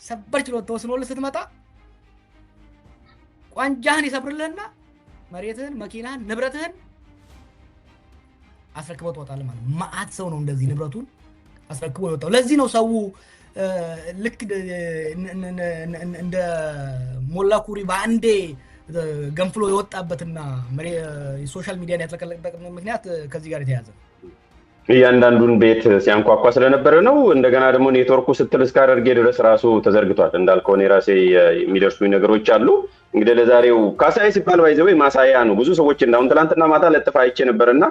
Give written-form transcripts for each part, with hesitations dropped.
ሰበር ችሎት ተወስኖልህ ስትመጣ ቋንጃህን ይሰብርልህና መሬትህን መኪናህን ንብረትህን አስረክበው ተወጣለ ማለት ማአት ሰው ነው እንደዚህ ንብረቱን አስረክቦ ይወጣው ለዚህ ነው ሰው ልክ እንደ ሞላኩሪ ባንዴ ገንፍሎ ይወጣበትና ሶሻል ሚዲያን ያተለቀለቀበት ምክንያት ከዚህ ጋር የተያዘ እያንዳንዱን ቤት ሲያንኳኳ ስለነበረ ነው እንደገና ደግሞ ኔትወርኩ ስትል እስካደርጌ ድረስ ራሱ ተዘርግቷል እንዳልከው እኔ ራሴ የሚደርሱኝ ነገሮች አሉ እንግዲህ ለዛሬው ካሳዬ ሲባል ባይዘው ማሳያ ነው ብዙ ሰዎች እንዳውን ትላንትና ማታ ለጥፋ አይቼ ነበርና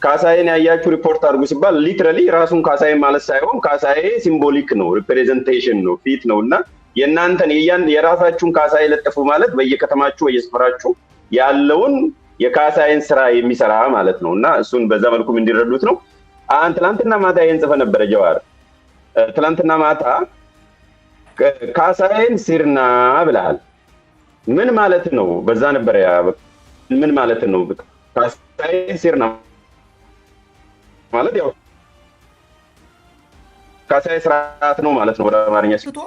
ካሳዬን ያያችሁ ሪፖርት አድርጉ ሲባል ሊትራሊ ራሱን ካሳዬ ማለት ሳይሆን ካሳዬ ሲምቦሊክ ነው ሪፕሬዘንቴሽን ነው ፊት ነውና የናንተን የራሳችሁን ካሳዬ ለጥፉ ማለት በየከተማችሁ በየስፍራችሁ ያለውን የካሳዬን ስራ የሚሰራ ማለት ነውና እሱን በዛ መልኩ እንዲረዱት ነው ትላንትና ማታ ይሄን ጽፈ ነበር ጀዋር ትላንትና ማታ ካሳዬን ሲርና ብለሃል ምን ማለት ነው በዛ ነበር ያ ምን ማለት ነው ካሳዬን ሲርና ማለት ያው ካሳዬ ስርዓት ነው ማለት ነው ወደ አማርኛ ስቶ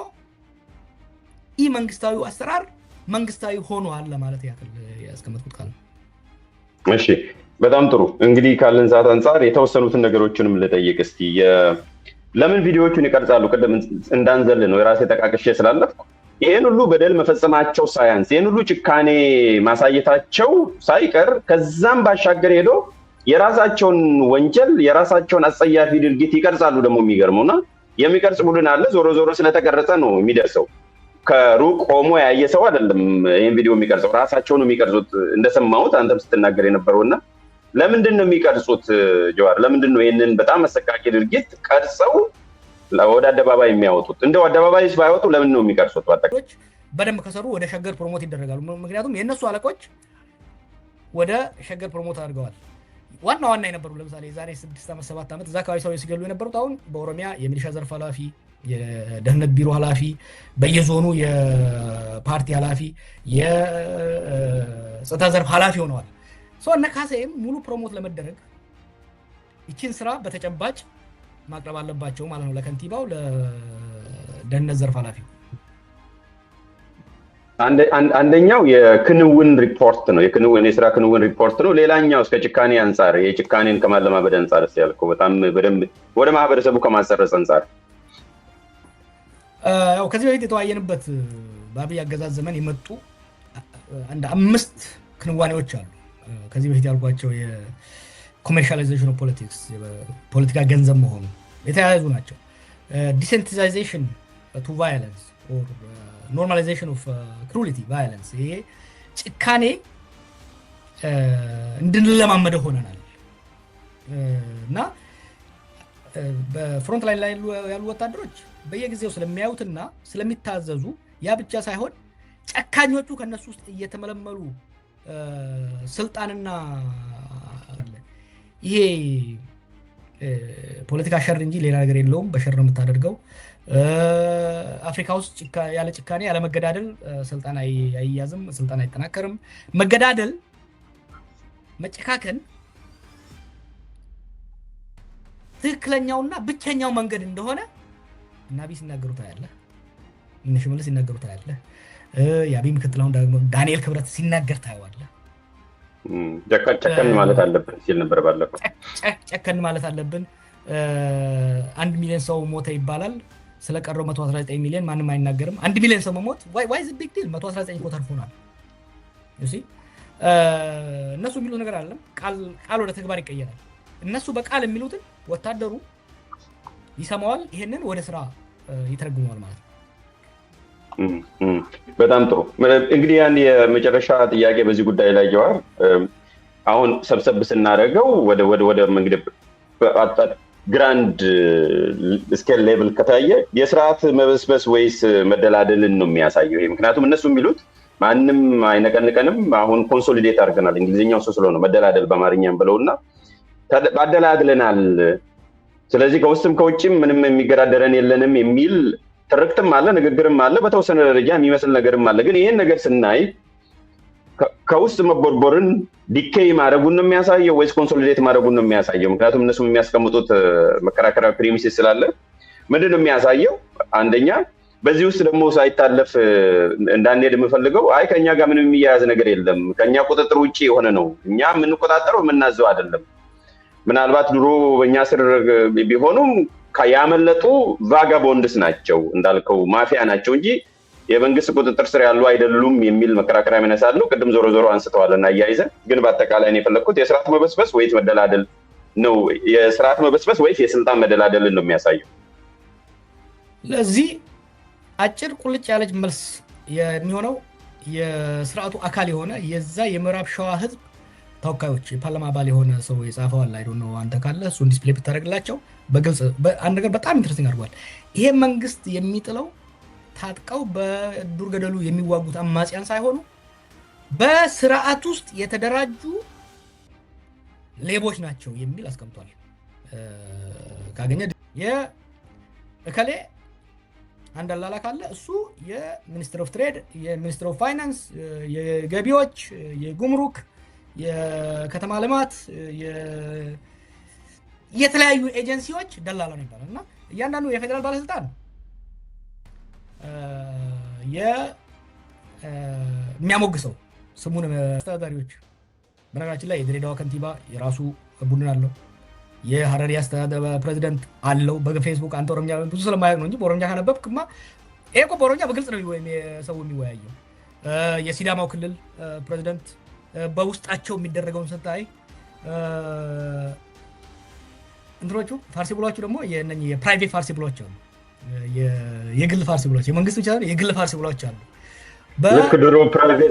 መንግስታዊ አሰራር መንግስታዊ ሆኗል ለማለት ያክል ያስቀመጥኩት ካለ እሺ በጣም ጥሩ እንግዲህ ካለን ሰዓት አንፃር የተወሰኑትን ነገሮችንም ልጠይቅ እስቲ ለምን ቪዲዮዎቹን ይቀርጻሉ ቀደም እንዳንዘል ነው የራሴ ተቃቅሼ ስላለፍኩ ይሄን ሁሉ በደል መፈጸማቸው ሳያንስ ይሄን ሁሉ ጭካኔ ማሳየታቸው ሳይቀር ከዛም ባሻገር ሄዶ የራሳቸውን ወንጀል የራሳቸውን አጸያፊ ድርጊት ይቀርጻሉ ደግሞ የሚገርመውና የሚቀርጽ ቡድን አለ ዞሮ ዞሮ ስለተቀረጸ ነው የሚደርሰው ከሩቅ ቆሞ ያየ ሰው አይደለም ይሄን ቪዲዮ የሚቀርጸው ራሳቸውን የሚቀርጹት እንደሰማሁት አንተም ስትናገር የነበረውና ለምንድን ነው የሚቀርጹት ጀዋር ለምንድን ነው ይሄንን በጣም አሰቃቂ ድርጊት ቀርጸው ወደ አደባባይ የሚያወጡት እንደው አደባባይ ባይወጡ ለምን ነው የሚቀርጹት አጠቃላይ በደንብ ከሰሩ ወደ ሸገር ፕሮሞት ይደረጋሉ ምክንያቱም የነሱ አለቆች ወደ ሸገር ፕሮሞት አድርገዋል ዋና የነበሩ ለምሳሌ ዛሬ 6 ዓመት 7 ዓመት ዛካዊ ሰው ሲገሉ የነበሩት አሁን በኦሮሚያ የሚሊሻ ዘርፍ ኃላፊ የደህንነት ቢሮ ኃላፊ በየዞኑ የፓርቲ ኃላፊ የጸጥታ ዘርፍ ኃላፊ ሆነዋል ሶ ነካሴም ሙሉ ፕሮሞት ለመደረግ ይችን ስራ በተጨባጭ ማቅረብ አለባቸው ማለት ነው ለከንቲባው ለደህንነት ዘርፍ ኃላፊ አንደኛው የክንውን ሪፖርት ነው የስራ ክንውን ሪፖርት ነው ሌላኛው እስከ ጭካኔ አንፃር የጭካኔን ከማለማበድ አንፃር ያልከው በጣም በደንብ ወደ ማህበረሰቡ ከማሰረጽ አንፃር ያው ከዚህ በፊት የተዋየንበት በአብይ አገዛዝ ዘመን የመጡ አንድ 5 ክንዋኔዎች አሉ ከዚህ በፊት ያልኳቸው የኮሜርሻላይዜሽን ኦፍ ፖለቲክስ የፖለቲካ ገንዘብ መሆኑ የተያያዙ ናቸው ዲሴንሲታይዜሽን ቱ ቫዮለንስ ኦር ኖርማላይዜሽን ኦፍ ክሩሊቲ ቫዮለንስ ይሄ ጭካኔ እንድንለማመደ ሆነናል እና በፍሮንት ላይን ላይ ያሉ ወታደሮች በየጊዜው ስለሚያዩትና ስለሚታዘዙ ያ ብቻ ሳይሆን ጨካኞቹ ከነሱ ውስጥ እየተመለመሉ ስልጣንና ይሄ ፖለቲካ ሸር እንጂ ሌላ ነገር የለውም በሸር ነው የምታደርገው አፍሪካ ውስጥ ያለ ጭካኔ ያለ መገዳደል ስልጣን አይያዝም ስልጣን አይጠናከርም መገዳደል መጨካከን ትክክለኛውና ብቸኛው መንገድ እንደሆነ ናቢ ሲናገሩት አያለ እነሽመለስ ሲናገሩት አያለ ያቢም ከተላውን ደግሞ ዳንኤል ክብረት ሲናገር ታያዋለ ጨከን ማለት አለብን ሲል ነበር ባለፈው ጨከን ማለት አለብን 1 ሚሊዮን ሰው ሞተ ይባላል ስለቀረው 119 ሚሊዮን ማንንም አይናገርም 1 ሚሊዮን ሰው መሞት why is it big deal 119 ቁጥር ሆኗል you see እነሱ የሚሉት ነገር አይደለም ቃል ወደ ተግባር ይቀየራል እነሱ በቃል የሚሉትን ወታደሩ ይሰማዋል ይሄንን ወደ ስራ ይተረጉማል ማለት ነው በጣም ጥሩ እንግዲህ ያን የመጨረሻ ጥያቄ በዚህ ጉዳይ ላይ ጀዋር አሁን ሰብሰብ ስናደርገው ወደ መንገድ ግራንድ ስኬል ሌቭል ከታየ የስርዓት መበስበስ ወይስ መደላደልን ነው የሚያሳየው ይሄ ምክንያቱም እነሱ የሚሉት ማንንም አይነቀንቀንም አሁን ኮንሶሊዴት አድርገናል እንግሊዝኛው ስለሆነ መደላደል በአማርኛም ብለውና ባደላድለናል ስለዚህ ከውስጥም ከውጭም ምንም የሚገዳደረን የለንም የሚል ትርክትም አለ ንግግርም አለ በተወሰነ ደረጃ የሚመስል ነገርም አለ ግን ይሄን ነገር ስናይ ከውስጥ መቦርቦርን ዲኬይ ማድረጉን ነው የሚያሳየው ወይስ ኮንሶሊዴት ማድረጉን ነው የሚያሳየው ምክንያቱም እነሱ የሚያስቀምጡት መከራከሪያ ፕሪሚሲስ ስላለ ምንድነው የሚያሳየው አንደኛ በዚህ ውስጥ ደግሞ ሳይታለፍ እንዳንሄድ የምፈልገው አይ ከኛ ጋር ምንም የሚያያዝ ነገር የለም፣ ከኛ ቁጥጥር ውጪ የሆነ ነው፣ እኛ የምንቆጣጠረው የምናዘው አይደለም። ምናልባት ድሮ በእኛ ስር ቢሆኑም ያመለጡ ቫጋቦንድስ ናቸው እንዳልከው ማፊያ ናቸው እንጂ የመንግስት ቁጥጥር ስር ያሉ አይደሉም የሚል መከራከሪያ ያነሳሉ። ቅድም ዞሮ ዞሮ አንስተዋልና አያይዘን ግን በአጠቃላይ ነው የፈለኩት የስርዓት መበስበስ ወይስ መደላደል ነው? የስርዓት መበስበስ ወይስ የስልጣን መደላደልን ነው የሚያሳየው? ለዚህ አጭር ቁልጭ ያለች መልስ የሚሆነው የስርዓቱ አካል የሆነ የዛ የምዕራብ ሸዋ ህዝብ ተወካዮች የፓርላማ አባል የሆነ ሰው የጻፈው አለ አይዶ ነው። አንተ ካለ እሱን ዲስፕሌይ ብታደርግላቸው በግልጽ አንድ ነገር በጣም ኢንትረስቲንግ አድርጓል። ይሄ መንግስት የሚጥለው ታጥቀው በዱር ገደሉ የሚዋጉት አማጽያን ሳይሆኑ በስርዓት ውስጥ የተደራጁ ሌቦች ናቸው የሚል አስቀምጧል። ካገኘ የእከሌ አንድ አላላ ካለ እሱ የሚኒስትር ኦፍ ትሬድ፣ የሚኒስትር ኦፍ ፋይናንስ፣ የገቢዎች፣ የጉምሩክ፣ የከተማ ልማት፣ የተለያዩ ኤጀንሲዎች ደላላ ነው ይባላል እና እያንዳንዱ የፌዴራል ባለስልጣን የሚያሞግሰው ስሙን አስተዳዳሪዎች። በነገራችን ላይ የድሬዳዋ ከንቲባ የራሱ ቡድን አለው። የሀረሪ አስተዳደር ፕሬዚደንት አለው በፌስቡክ። አንተ ኦሮምኛ ብዙ ስለማያውቅ ነው እንጂ በኦሮምኛ ካነበብክማ ይሄ እኮ በኦሮምኛ በግልጽ ነው ሰው የሚወያየው። የሲዳማው ክልል ፕሬዚደንት በውስጣቸው የሚደረገውን ስታይ እንትኖቹ ፋርሲ ብሏቹ ደግሞ የፕራይቬት ፋርሲ ብሏች አሉ፣ የግል ፋርሲ ብሏች፣ የመንግስት ብቻ ሳይሆን የግል ፋርሲ ብሏች አሉ። ልክ ድሮ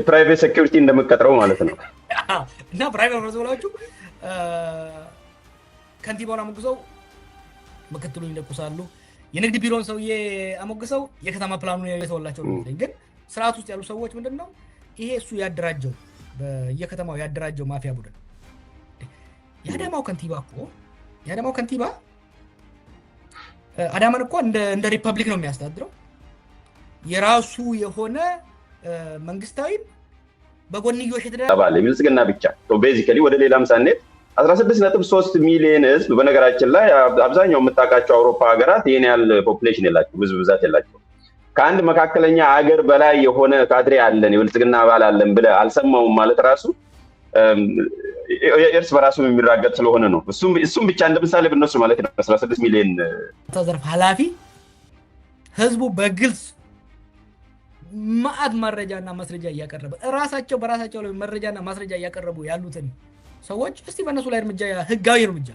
ፕራይቬት ሴኩሪቲ እንደምትቀጥረው ማለት ነው። እና ፕራይቬት ፋርሲ ብሏቹ ከንቲባውን አሞግሰው ምክትሉን ይለቁሳሉ። የንግድ ቢሮን ሰውዬ አሞግሰው የከተማ ፕላኑን የተወላቸው ነው። ግን ስርዓት ውስጥ ያሉ ሰዎች ምንድነው ይሄ እሱ ያደራጀው በየከተማው ያደራጀው ማፊያ ቡድን። የአዳማው ከንቲባ አዳማን እኮ እንደ ሪፐብሊክ ነው የሚያስተዳድረው። የራሱ የሆነ መንግስታዊ በጎንዮሽ የተደረገ ብልጽግና ብቻ ቤዚካሊ ወደ ሌላም ሳንሄድ 16.3 ሚሊዮን ህዝብ። በነገራችን ላይ አብዛኛው የምታውቃቸው አውሮፓ ሀገራት ይሄን ያህል ፖፑሌሽን የላቸው፣ ብዙ ብዛት የላቸው። ከአንድ መካከለኛ ሀገር በላይ የሆነ ካድሬ አለን የብልጽግና አባል አለን ብለህ አልሰማውም ማለት ራሱ እርስ በራሱ የሚራገጥ ስለሆነ ነው። እሱም ብቻ እንደ ምሳሌ ብንወስድ ማለት ነው 16 ሚሊዮን ዘርፍ ኃላፊ ህዝቡ በግልጽ ማአት መረጃና ማስረጃ እያቀረበ ራሳቸው በራሳቸው ላይ መረጃና ማስረጃ እያቀረቡ ያሉትን ሰዎች እስቲ በእነሱ ላይ እርምጃ፣ ህጋዊ እርምጃ።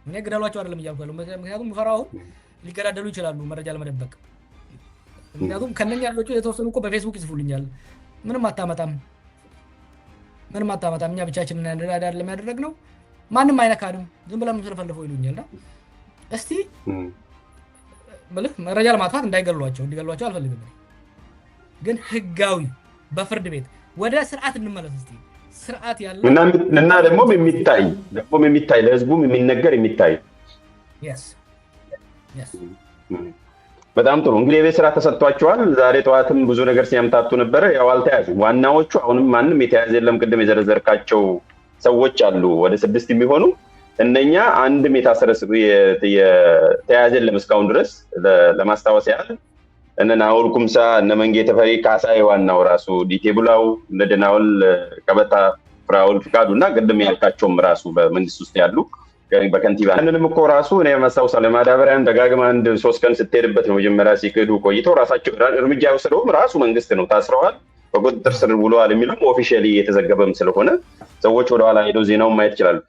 እኔ ገዳሏቸው አይደለም እያልኩ ያለው፣ ምክንያቱም ፈራው ሊገዳደሉ ይችላሉ መረጃ ለመደበቅ። ምክንያቱም ከነኛ ያሉት የተወሰኑ እኮ በፌስቡክ ይጽፉልኛል ምንም አታመጣም፣ እኛ ብቻችንን አይደለም ያደረግነው፣ ማንም አይነካንም፣ ዝም ብለን ስለፈልፈው ይሉኛልና እስቲ መረጃ ለማጥፋት እንዲገሏቸው አልፈልግም። ግን ህጋዊ በፍርድ ቤት ወደ ስርዓት እንመለስ እስቲ። ስርዓት ያለው እና ደግሞ የሚታይ ለህዝቡም የሚነገር የሚታይ በጣም ጥሩ። እንግዲህ የቤት ስራ ተሰጥቷቸዋል። ዛሬ ጠዋትም ብዙ ነገር ሲያምታቱ ነበረ። ያው አልተያዙም ዋናዎቹ። አሁንም ማንም የተያዘ የለም። ቅድም የዘረዘርካቸው ሰዎች አሉ ወደ 6 የሚሆኑ እነኛ አንድም የተያዘ የለም እስካሁን ድረስ። ለማስታወስ ያህል እነ ናኦል ኩምሳ፣ እነ መንጌ ተፈሪ፣ ካሳዬ ዋናው ራሱ፣ ዲቴ ቡላው፣ እነ ደናውል ቀበታ፣ ፍራውል ፍቃዱ እና ቅድም ያልካቸውም ራሱ በመንግስት ውስጥ ያሉ በከንቲባ አንንም እኮ ራሱ እኔ ማስታወሳለሁ ማዳበሪያን ደጋግማ 3 ቀን ስትሄድበት ነው መጀመሪያ ሲክዱ ቆይተው ራሳቸው እርምጃ የወሰደውም ራሱ መንግስት ነው። ታስረዋል፣ በቁጥጥር ስር ውለዋል የሚሉም ኦፊሻሊ የተዘገበም ስለሆነ ሰዎች ወደኋላ ሄደው ዜናውን ማየት ይችላሉ።